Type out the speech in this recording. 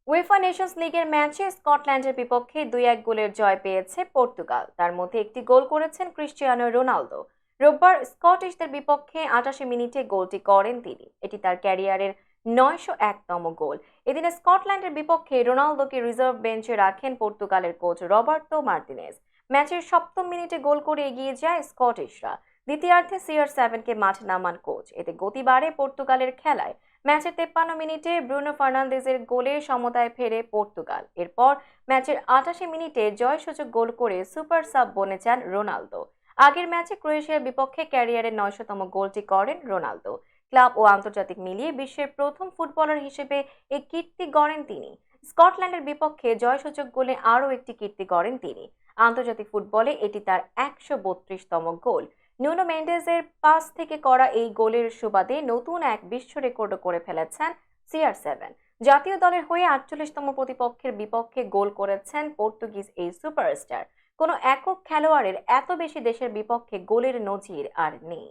UEFA Nations লিগের ম্যাচে স্কটল্যান্ডের বিপক্ষে 2-1 গোলের জয় পেয়েছে পর্তুগাল। তার মধ্যে একটি গোল করেছেন ক্রিস্টিয়ানো রোনালদো। রোববার স্কটিশদের বিপক্ষে 88 মিনিটে গোলটি করেন তিনি। এটি তার ক্যারিয়ারের 901তম গোল। এদিনে স্কটল্যান্ডের বিপক্ষে রোনালদোকে রিজার্ভ বেঞ্চে রাখেন পর্তুগালের কোচ রবার্তো মার্টিনেজ। ম্যাচের 7ম মিনিটে গোল করে এগিয়ে যায় স্কটিশরা। দ্বিতীয়ার্ধে CR7কে মাঠে নামান কোচ। এতে গতি বাড়ে পর্তুগালের খেলায়। ম্যাচের 53 মিনিটে ব্রুনো ফার্নান্দেজের গোলে সমতায় ফেরে পর্তুগাল। এরপর ম্যাচের 88 মিনিটে জয়সূচক গোল করে সুপার সাব বনে যান রোনালদো। আগের ম্যাচে ক্রোয়েশিয়ার বিপক্ষে ক্যারিয়ারের 900তম গোলটি করেন রোনালদো। ক্লাব ও আন্তর্জাতিক মিলিয়ে বিশ্বের প্রথম ফুটবলার হিসেবে এই কীর্তি গড়েন তিনি। স্কটল্যান্ডের বিপক্ষে জয়সূচক গোলে আরও একটি কীর্তি গড়েন তিনি। আন্তর্জাতিক ফুটবলে এটি তার 132তম গোল। নুনো মেন্ডেজের পাস থেকে করা এই গোলের সুবাদে নতুন এক বিশ্ব রেকর্ডও করে ফেলেছেন CR7। জাতীয় দলের হয়ে 48তম প্রতিপক্ষের বিপক্ষে গোল করেছেন পর্তুগিজ এই সুপারস্টার। কোনো একক খেলোয়াড়ের এত বেশি দেশের বিপক্ষে গোলের নজির আর নেই।